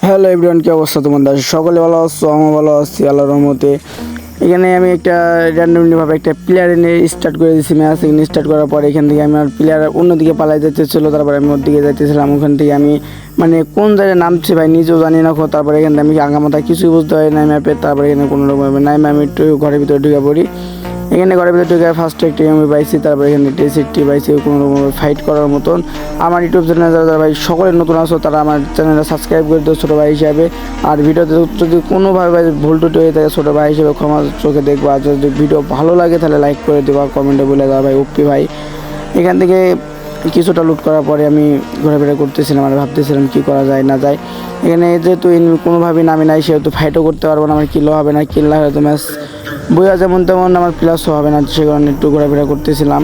Hello everyone, কি অবস্থা তোমাদের? সকলে ভালো আছো? আমি ভালো আছি আল্লাহর রহমতে। এখানে আমি একটা র্যান্ডমলিভাবে একটা প্লেয়ার এনে স্টার্ট করে দিয়েছি ম্যাচ। এখানে স্টার্ট করার পরে এখান থেকে আমার প্লেয়ার অন্যদিকে পালাই যেতেছিলো, তারপরে আমি ওর দিকে যাইতেছিলাম। ওখান থেকে আমি মানে কোন জায়গায় নামছি ভাই নিজেও জানি না। তারপরে এখান থেকে আমি আগামাথায় কিছুই বুঝতে পারি না ম্যাপে। তারপরে এখানে কোনো রকম নাই, আমি একটু ঘরের ভিতরে ঢুকে পড়ি। এখানে ঘরের ভিতরে ঢুকে ফার্স্টে একটি আমি পাইছি, তারপরে এখানে টেসিটি পাইছি কোনো রকম ফাইট করার মতন। আমার ইউটিউব চ্যানেলে যারা ভাই সকলে নতুন আসো তারা আমার চ্যানেলটা সাবস্ক্রাইব করে দিও ছোটো ভাই হিসাবে। আর ভিডিওতে যদি কোনোভাবে ভুল টুটি হয়ে থাকে ছোটো ভাই হিসেবে ক্ষমা চোখে দেখবো। আর যদি ভিডিও ভালো লাগে তাহলে লাইক করে দেবো, কমেন্টে বলে দেওয়া ভাই ওপি ভাই। এখান থেকে কিছুটা লুট করার পরে আমি ঘোরাফেরা করতেছিলাম আর ভাবতেছিলাম কী করা যায় না যায়। এখানে যেহেতু কোনোভাবেই নামি নাই, সেহেতু ফাইটও করতে পারবো না, আমার কিলও হবে না। কিল না হয়তো ম্যাচ বইয়া যেমন তেমন আমার প্লাসও হবে না, সে কারণে একটু ঘোরাফেরা করতেছিলাম।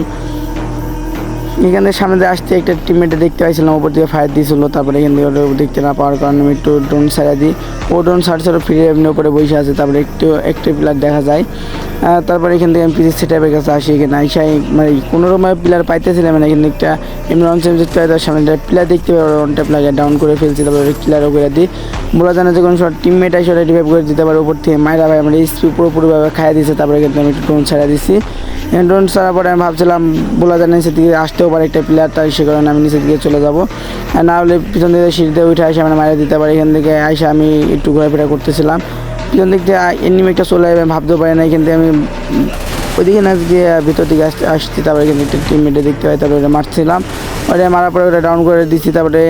এখানে সামনে দিয়ে আসতে একটা টিমমেটে দেখতে পাইছিলাম, ওপর দিকে ফায়ার দিয়েছিল। তারপরে এখান থেকে ওটা দেখতে না পাওয়ার কারণে আমি একটু ড্রোন ছাড়া দিই। ও ড্রোন ছাড় ফিরে এমনি ওপরে বসে আছে। তারপরে একটু প্লেয়ার দেখা যায়। তারপরে এখান থেকে আমি পিসি সেটআপের কাছে আসি। এখানে আইসাই মানে কোনো রকম প্লেয়ার পাইতেছিলাম না। এখানে একটা এমনি রং চেঞ্জ তার সামনে একটা প্লেয়ার দেখতে পাই, ওটা প্লেয়ারকে ডাউন করে ফেলছি। তারপরে ক্লিয়ারও করে দিই। বলা জানা যে কোনো সময় টিমমেট এসে ওটা রিভাইভ করে দিতে পারে উপর থেকে। মায়েরা ভাই আমার স্পি পুরোপুরিভাবে খাইয়ে দিয়েছে। তারপরে কিন্তু আমি একটু ড্রোন ছাড়া দিছি। ড্রোন ছাড়ার পরে আমি ভাবছিলাম বলা যায় নিচের দিকে আসতেও পারে একটা প্লেয়ার, তাই সে কারণে আমি নিচের দিকে চলে যাবো। আর না হলে পিছন দিকে সিঁড়িতে উঠে আসে মানে মারা দিতে পারে। এখান থেকে আইসা আমি একটু ঘোরাফেরা করতেছিলাম, পিছন দিক থেকে এনিমি একটা চলে যাবে আমি ভাবতেও পারি না। এখান থেকে আমি ওইদিকে না গিয়ে ভিতর দিকে আসছি। তারপরে এখানে একটা টিমমেটে দেখতে পাই, তারপরে মারছিলাম। ওটা মারার পরে ওটা ডাউন করে দিচ্ছি। তারপরে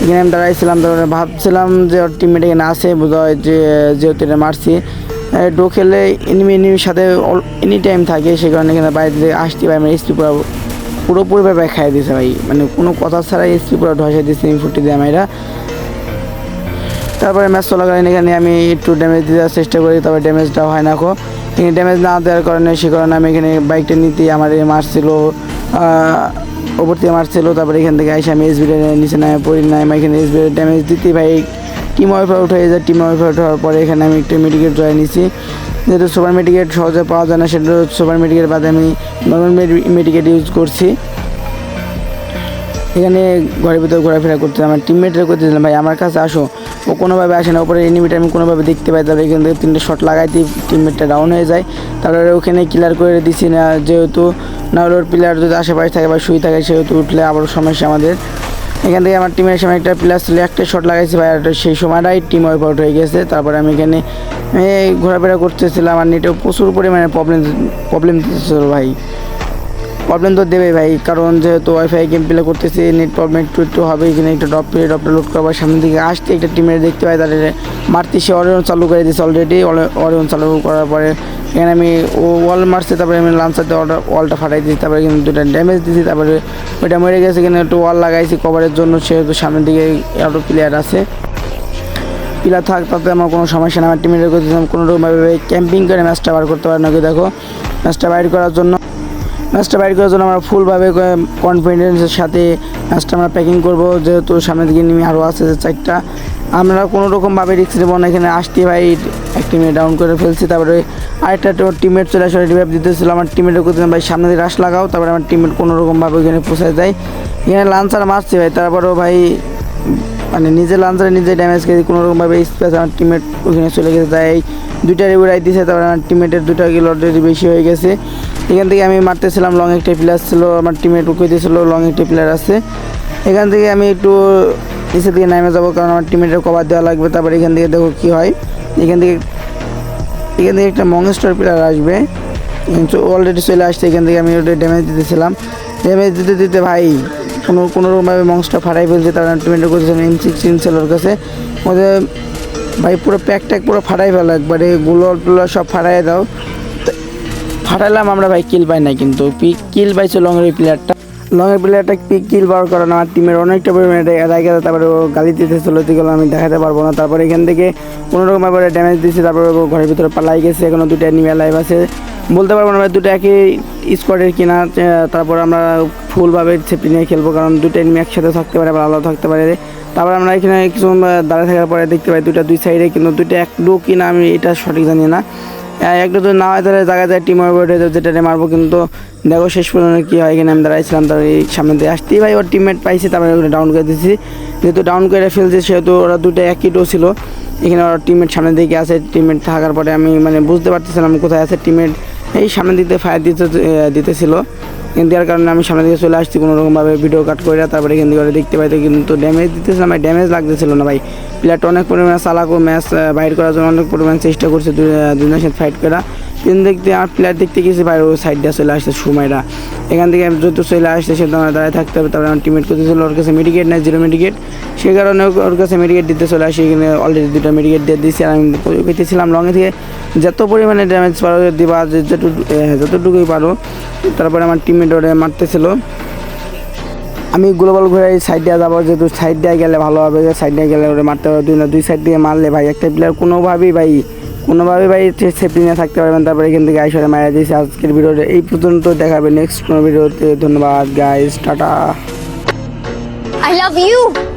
এখানে আমি দাঁড়াইছিলাম, তারপরে ভাবছিলাম যে ওর টিমমেট এখানে আসে বোধ হয়, যেহেতু এটা মারছি। ডো খেলে এনিমির সাথে এনি টাইম থাকে, সে কারণে এখানে বাইরে থেকে আসতে পারি। আমার এসপি পুরোপুরিভাবে খাইয়ে দিয়েছে ভাই, মানে কোনো কথা ছাড়াই এসপি পুরো ধসে দিয়েছে ফুটি দিয়ে আমরা। তারপরে ম্যাচ চলাকালীন এখানে আমি একটু ড্যামেজ দেওয়ার চেষ্টা করি, তবে ড্যামেজটা হয় না। এখানে ড্যামেজ না দেওয়ার কারণে সে কারণে আমি এখানে বাইকটা নিতে আমার মারছিল, ওপর থেকে মারছিল। তারপরে এখান থেকে এসে আমি এসবির নিচে নামে পড়ি না। আমি এখানে এসবির ড্যামেজ দিতে ভাই টিম ওয়াইফ আউট হয়ে যায়। টিম ওয়াইফ আউট হওয়ার পরে এখানে আমি একটু মেডিকেট জয় নিছি। যেহেতু সুপার মেডিকেট সহজে পাওয়া যায় না, সেটা সুপার মেডিকেট বাদে আমি নর্মাল মেডিকেট ইউজ করছি। এখানে ঘরের ভিতরে ঘোরাফেরা করতে আমার টিমমেটরা করতেছিলাম ভাই আমার কাছে আসো, ও কোনোভাবে আসে না। ওপরে এনিমিটা আমি কোনোভাবে দেখতে পাই। তারপরে এখান থেকে 3টে শট লাগাইতে টিমমেটটা ডাউন হয়ে যায়। তারপরে ওখানে ক্লিয়ার করে দিছি না, যেহেতু না হলে ওর প্লেয়ার যদি আশেপাশে থাকে বা শুয়ে থাকে, সেহেতু উঠলে আবারও সমস্যা আমাদের। এখান থেকে আমার টিমের সামনে একটা প্লেয়ার ছিল, একটা শট লাগাইছি ভাই, আর সেই সময়টাই টিম ওয়াইপ আউট হয়ে গেছে। তারপরে আমি এখানে ঘোরাফেরা করতেছিলাম আর নেটেও প্রচুর পরিমাণে প্রবলেম দিতেছিল ভাই। প্রবলেম তো দেবে ভাই, কারণ যেহেতু ওয়াইফাই গেম প্লে করতেছি, নেট প্রবলেম একটু হবে। এখানে একটা ড্রপটা লোড করবার সামনে দিকে আসতে একটা টিমের দেখতে পাই, তাদের মারতে সে অরিয়ন চালু করে দিয়েছে অলরেডি। অরিয়ন চালু করার পরে এখানে আমি ওয়াল মারছি, তারপরে আমি লাঞ্চার দিয়ে ওয়ালটা ফাটাই দিয়েছি। তারপরে কিন্তু 2টা ড্যামেজ দিয়েছি। তারপরে ওইটা মরে গেছে। এখানে একটু ওয়াল লাগাইছি কভারের জন্য, সেহেতু সামনের দিকে আরও প্লেয়ার আছে। প্লেয়ার থাক তাতে আমার কোনো সমস্যা না। আমার টিমের করতেছিলাম কোনো রকমভাবে ক্যাম্পিং করে ম্যাচটা বার করতে পারে নাকি। দেখো ম্যাচটা বাইর করার জন্য আমরা ফুলভাবে কনফিডেন্সের সাথে ম্যাচটা আমরা প্যাকিং করবো। যেহেতু সামনের দিকে নিয়ে আরও আছে 4টা, আমরা কোনো রকমভাবে রিস্ক নেবো না। এখানে আসতে ভাই এক টিমে ডাউন করে ফেলছি। তারপরে আরেকটা টিমমেট চলে আসলে রিভাইভ দিতেছিল। আমার টিমমেটও করতেছিলাম ভাই সামনে দিয়ে রাশ লাগাও। তারপরে আমার টিমমেট কোনো রকমভাবে ওইখানে পৌঁছায় যায়। এখানে লাঞ্চার মারছি ভাই, তারপরেও ভাই মানে নিজে লাঞ্চারে নিজে ড্যামেজ খেয়েছি কোনো রকমভাবে। স্পেস আমার টিমমেট ওইখানে চলে গেছে, তাই 2টা রিভাইভ দিয়েছে। তারপরে আমার টিমমেটের 2টা কিল অলরেডি বেশি হয়ে গেছে। এখান থেকে আমি মারতেছিলাম, লং একটা প্লেয়ার ছিল, আমার টিমমেট উঠে দিয়েছিল, লং একটা প্লেয়ার আছে। এখান থেকে আমি একটু নিচের দিকে নেমে যাবো, কারণ আমার টিমমেটের কভার দেওয়া লাগবে। তারপরে এখান থেকে দেখো কী হয়। এখান থেকে একটা মংস্টার প্লেয়ার আসবে, অলরেডি চলে আসছে। এখান থেকে আমি ওটা ড্যামেজ দিতেছিলাম, ড্যামেজ দিতে ভাই কোনো রকমভাবে মংস্টার ফাটাই ফেলছে। তার টিমমেটের করতেছিলাম M16 ছিল ওর কাছে। ওদের ভাই পুরো প্যাক পুরো ফাটাই ফেলো একবারে, গুলো সব ফাটাই দাও। ফাটাইলাম আমরা ভাই, কিল পাই না, কিন্তু কিল পাইছে লংয়ের প্লেয়ারটা কিল পাওয়ার কারণে আমার টিমের অনেকটা পরিমাণে রায় গেছে। তারপরে ও গালি দিতে চলো, যেগুলো আমি দেখাতে পারবো না। তারপরে এখান থেকে কোনোরকমভাবে ড্যামেজ দিচ্ছে। তারপরে ঘরের ভিতরে পালাই গেছে। এখনও 2টা এনিমি লাইভ আছে, বলতে পারবো না ভাই 2টা একই স্কোয়াডের কিনা। তারপর আমরা ফুলভাবে সেফটি নিয়ে খেলবো, কারণ 2টা এনিমি একসাথে থাকতে পারে, আবার আলাদা থাকতে পারে। তারপর আমরা এখানে কিছু দাঁড়িয়ে থাকার পরে দেখতে পাই 2টা 2 সাইডে, কিন্তু 2টা এক ডো কিনা আমি এটা সঠিক জানি না। একটু তো না হয় তাহলে জায়গায় যায় টিম ওভার হয়ে যাবে, যেটা মারবো। কিন্তু দেখো শেষ পর্যন্ত কী হয়, এখানে আমি দাঁড়াইছিলাম, তারপরে এই সামনে দিয়ে আসতেই ভাই ওর টিমমেট পাইছি, তারপরে ওখানে ডাউন করে দিয়েছি। যেহেতু ডাউন করে ফেলছে সেহেতু ওরা দুটো একই টো ছিল, এখানে ওরা টিমমেট সামনের দিকে আছে। টিমমেট থাকার পরে আমি মানে বুঝতে পারতেছিলাম কোথায় আছে টিমমেট, এই সামনের দিক দিয়ে ফায়ার দিতেছিল। কিন্তু দেওয়ার কারণে আমি সামনের দিকে চলে আসছি কোনোরকমভাবে ভিডিও কাট করে, তারপরে এখান থেকে দেখতে পাইতে কিন্তু ড্যামেজ দিতেছিলাম ভাই, ড্যামেজ লাগতেছিল না ভাই। প্লেয়ারটা অনেক পরিমাণে চালাকো, ম্যাচ বাইর করার জন্য অনেক পরিমাণে চেষ্টা করছে দুজনের সাথে ফাইট করা। কিন্তু দেখতে আমার প্লেয়ার দেখতে গেছি ভাই ওই সাইড দিয়ে চলে আসছে সময়টা, এখান থেকে যত চলে আসছে সে তোমার দাঁড়ায় থাকতে হবে। তারপরে আমার টিমমেট করতেছিল, ওর কাছে মেডিকেট নেই, 0 মেডিকেট, সে কারণে ওর কাছে মেডিকেট দিতে চলে আসি। এখানে অলরেডি 2টা মেডিকেট দিয়ে দিয়েছি, আর আমি পেতেছিলাম লঙে থেকে যত পরিমাণে ড্যামেজ পারো দিবা, যতটুকুই পারো। তারপরে আমার টিমমেট ওরে মারতেছিল, আমি গ্লোবাল ঘুরে এই সাইড দিয়ে যাবো, যেহেতু সাইড দিয়ে গেলে ভালো হবে, সাইড দিয়ে গেলে ওরে মারতে হবে। দুই সাইড দিয়ে মারলে ভাই একটা প্লেয়ার কোনোভাবেই ভাই সেফটি নিয়ে থাকতে পারবেন। তারপরে এখান থেকে আইসরে মারা দিয়েছি। আজকের ভিডিওটা এই পর্যন্ত, দেখাবে নেক্সট কোনো ভিডিওতে। ধন্যবাদ guys, tata. I love you.